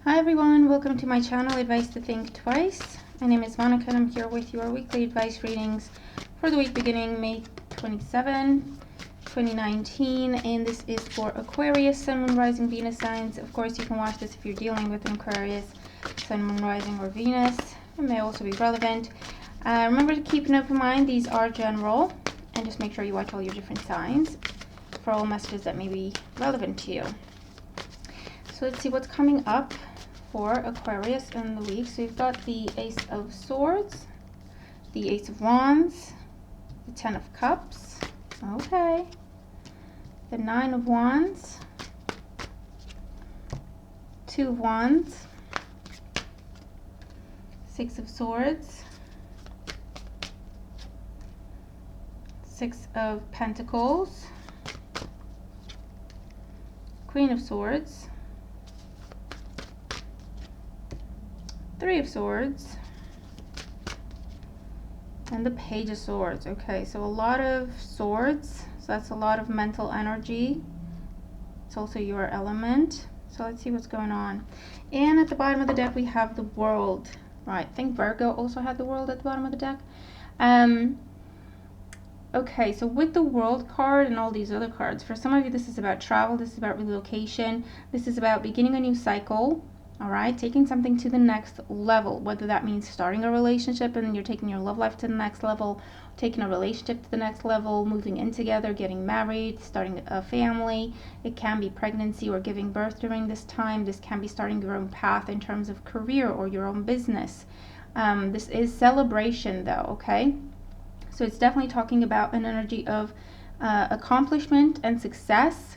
Hi everyone, welcome to my channel, Advice to Think Twice. My name is Monica and I'm here with your weekly advice readings for the week beginning May 27, 2019. And this is for Aquarius, Sun, Moon, Rising, Venus signs. Of course, you can watch this if you're dealing with an Aquarius, Sun, Moon, Rising, or Venus. It may also be relevant. Remember to keep an open mind. These are general. And just make sure you watch all your different signs for all messages that may be relevant to you. So let's see what's coming up for Aquarius in the week. So you've got the Ace of Swords, the Ace of Wands, the Ten of Cups, okay, the Nine of Wands, Two of Wands, Six of Swords, Six of Pentacles, Queen of Swords, Three of Swords, and the Page of Swords. Okay, so a lot of swords, so that's a lot of mental energy. It's also your element. So let's see what's going on. And at the bottom of the deck we have the World. Right, I think Virgo also had the World at the bottom of the deck. Okay, so with the World card and all these other cards, for some of you this is about travel, this is about relocation, this is about beginning a new cycle. All right, taking something to the next level, whether that means starting a relationship and you're taking your love life to the next level, taking a relationship to the next level, moving in together, getting married, starting a family. It can be pregnancy or giving birth during this time. This can be starting your own path in terms of career or your own business. This is celebration though, okay? So it's definitely talking about an energy of accomplishment and success.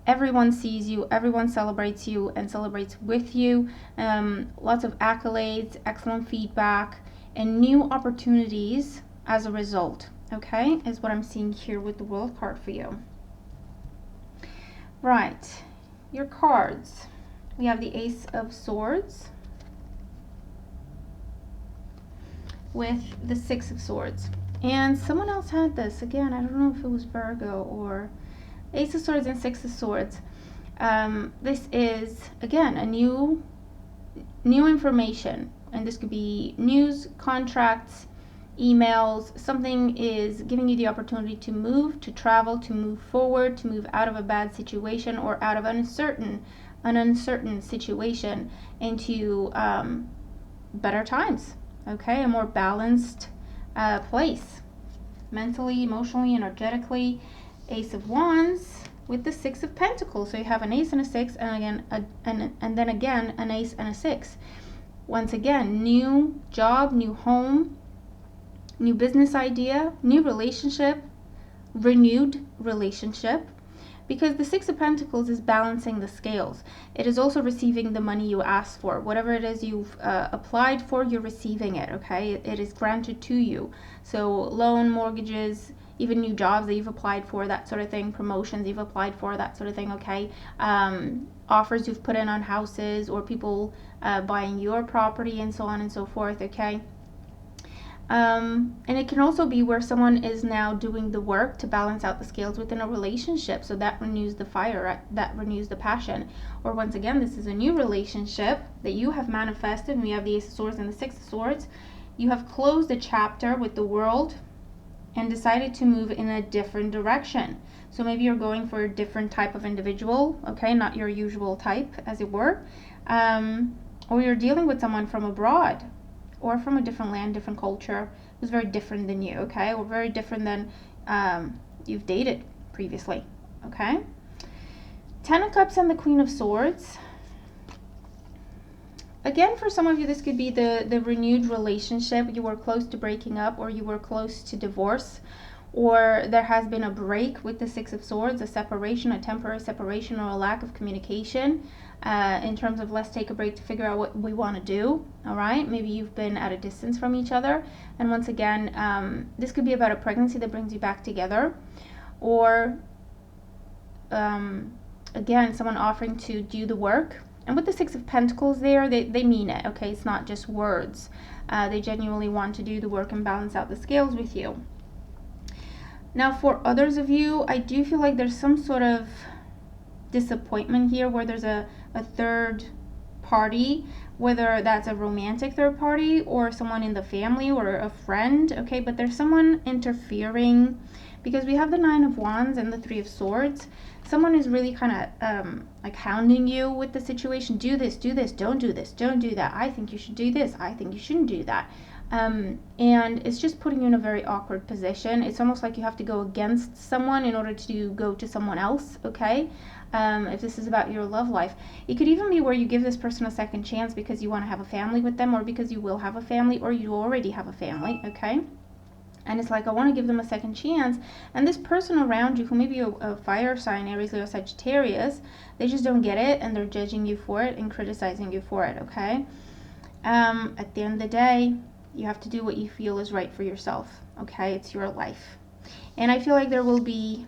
Everyone sees you, everyone celebrates you and celebrates with you. Lots of accolades, excellent feedback, and new opportunities as a result, okay, is what I'm seeing here with the World card for you. Right, your cards. We have the Ace of Swords with the Six of Swords. And someone else had this. Again, I don't know if it was Virgo or Ace of Swords and Six of Swords. This is, again, a new information. And this could be news, contracts, emails. Something is giving you the opportunity to move, to travel, to move forward, to move out of a bad situation or out of an uncertain situation into better times. Okay, a more balanced place, mentally, emotionally, energetically. Ace of Wands with the Six of Pentacles. So you have an ace and a six, and again, and then again an ace and a six. Once again, new job, new home, new business idea, new relationship, renewed relationship. Because the Six of Pentacles is balancing the scales. It is also receiving the money you asked for. Whatever it is you've applied for, you're receiving it, okay? It is granted to you. So loan, mortgages, even new jobs that you've applied for, that sort of thing, promotions you've applied for, that sort of thing, okay? Offers you've put in on houses or people buying your property and so on and so forth, okay? And it can also be where someone is now doing the work to balance out the scales within a relationship. So that renews the fire, right? That renews the passion. Or once again, this is a new relationship that you have manifested. And we have the Ace of Swords and the Six of Swords. You have closed a chapter with the World and decided to move in a different direction. So maybe you're going for a different type of individual, okay? Not your usual type, as it were. Or you're dealing with someone from abroad, or from a different land, different culture, who's very different than you, okay? Or very different than you've dated previously, okay? Ten of Cups and the Queen of Swords. Again, for some of you, this could be the renewed relationship. You were close to breaking up, or you were close to divorce, or there has been a break with the Six of Swords, a separation, a temporary separation, or a lack of communication. In terms of let's take a break to figure out what we want to do. All right, maybe you've been at a distance from each other, and once again, this could be about a pregnancy that brings you back together, or again, someone offering to do the work. And with the Six of Pentacles there, they mean it, okay? It's not just words. They genuinely want to do the work and balance out the scales with you. Now, for others of you, I do feel like there's some sort of disappointment here where there's a third party, whether that's a romantic third party or someone in the family or a friend, okay? But there's someone interfering, because we have the Nine of Wands and the Three of Swords. Someone is really kind of like hounding you with the situation. Do this, don't do this, don't do that. I think you should do this. I think you shouldn't do that. And it's just putting you in a very awkward position. It's almost like you have to go against someone in order to go to someone else, okay? If this is about your love life. It could even be where you give this person a second chance because you want to have a family with them, or because you will have a family, or you already have a family, okay? And it's like, I want to give them a second chance. And this person around you, who may be a fire sign, Aries, Leo, Sagittarius, they just don't get it, and they're judging you for it and criticizing you for it, okay? At the end of the day, you have to do what you feel is right for yourself, okay? It's your life. And I feel like there will be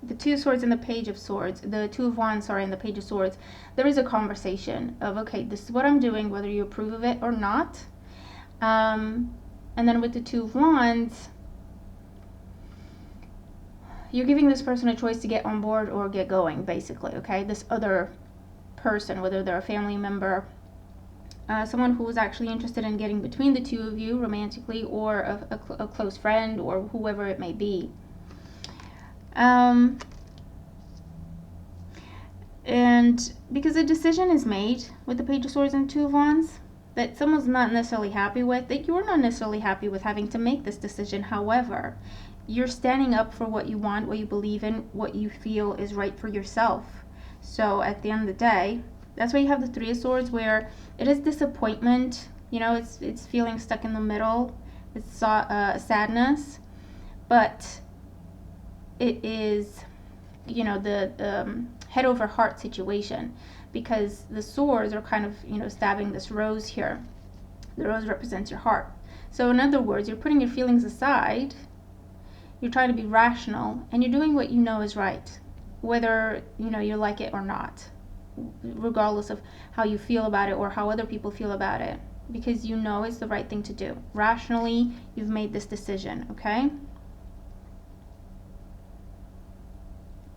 the Two of Swords and the Page of Swords, the Two of Wands, sorry, and the Page of Swords. There is a conversation of, okay, this is what I'm doing, whether you approve of it or not. And then with the Two of Wands, you're giving this person a choice to get on board or get going, basically, okay? This other person, whether they're a family member, someone who is actually interested in getting between the two of you romantically, or a close friend, or whoever it may be. And because a decision is made with the Page of Swords and Two of Wands that someone's not necessarily happy with, that you're not necessarily happy with having to make this decision. However, you're standing up for what you want, what you believe in, what you feel is right for yourself. So at the end of the day, that's why you have the Three of Swords, where it is disappointment, you know, it's feeling stuck in the middle, it's sadness, but it is, you know, the head over heart situation, because the swords are kind of, you know, stabbing this rose here. The rose represents your heart. So in other words, you're putting your feelings aside, you're trying to be rational, and you're doing what you know is right, whether, you know, you like it or not, regardless of how you feel about it or how other people feel about it, because you know it's the right thing to do. Rationally, you've made this decision, okay?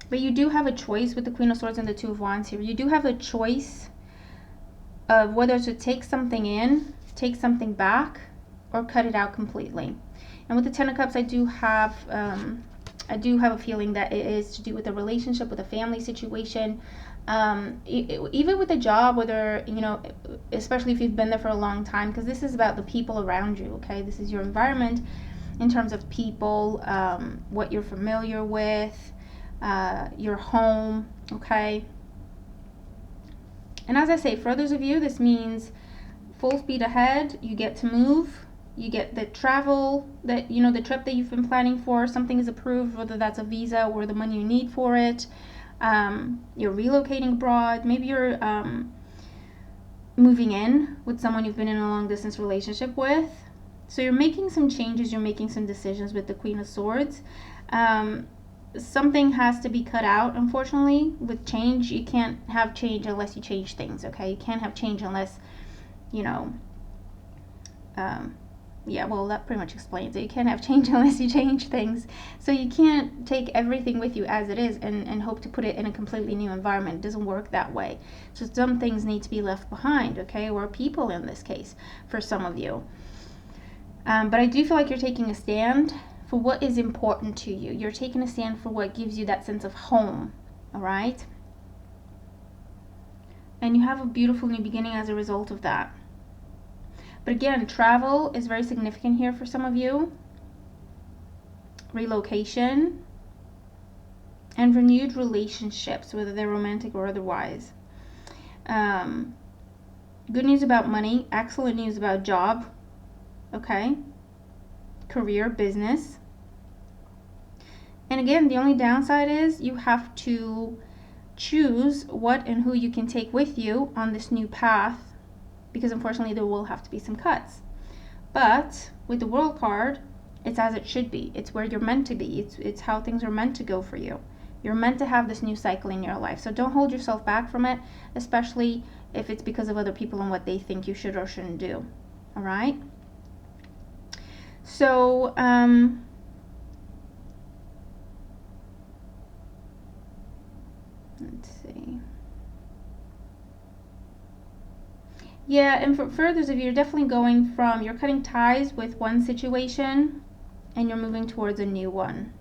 But you do have a choice with the Queen of Swords and the Two of Wands here. You do have a choice of whether to take something in, take something back, or cut it out completely. And with the Ten of Cups, I do have a feeling that it is to do with a relationship, with a family situation, even with a job, whether, you know, especially if you've been there for a long time, because this is about the people around you, okay? This is your environment in terms of people, what you're familiar with, your home, okay? And as I say, for others of you, this means full speed ahead. You get to move, you get the travel, that, you know, the trip that you've been planning for, something is approved, whether that's a visa or the money you need for it. You're relocating abroad, maybe you're moving in with someone you've been in a long distance relationship with. So you're making some changes, you're making some decisions with the Queen of Swords. Something has to be cut out, unfortunately. With change, you can't have change unless you change things, okay? You can't have change unless, you know, yeah, well, that pretty much explains it. You can't have change unless you change things. So you can't take everything with you as it is and hope to put it in a completely new environment. It doesn't work that way. So some things need to be left behind, okay? Or people in this case, for some of you. But I do feel like you're taking a stand for what is important to you. You're taking a stand for what gives you that sense of home, all right? And you have a beautiful new beginning as a result of that. But again, travel is very significant here for some of you. Relocation and renewed relationships, whether they're romantic or otherwise. Good news about money, excellent news about job, okay? Career, business. And again, the only downside is you have to choose what and who you can take with you on this new path, because unfortunately there will have to be some cuts. But with the World card, it's as it should be. It's where you're meant to be. It's how things are meant to go for you. You're meant to have this new cycle in your life. So don't hold yourself back from it, especially if it's because of other people and what they think you should or shouldn't do. All right? So, let's see. Yeah, and for others of you, you're definitely going from, you're cutting ties with one situation and you're moving towards a new one.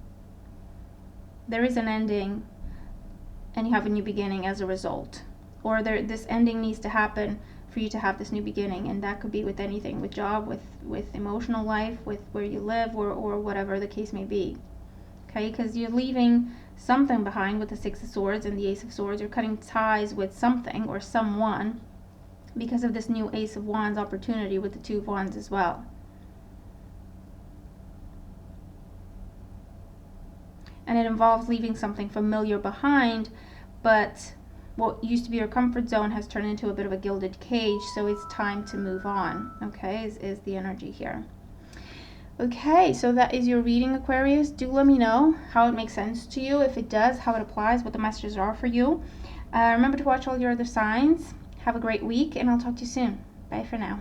There is an ending and you have a new beginning as a result. Or this ending needs to happen for you to have this new beginning, and that could be with anything, with job, with emotional life, with where you live, or whatever the case may be. Okay, because you're leaving something behind with the Six of Swords and the Ace of Swords. You're cutting ties with something or someone because of this new Ace of Wands opportunity with the Two of Wands as well. And it involves leaving something familiar behind, but what used to be your comfort zone has turned into a bit of a gilded cage, so it's time to move on, okay, is the energy here. Okay, so that is your reading, Aquarius. Do let me know how it makes sense to you, if it does, how it applies, what the messages are for you. Remember to watch all your other signs. Have a great week, and I'll talk to you soon. Bye for now.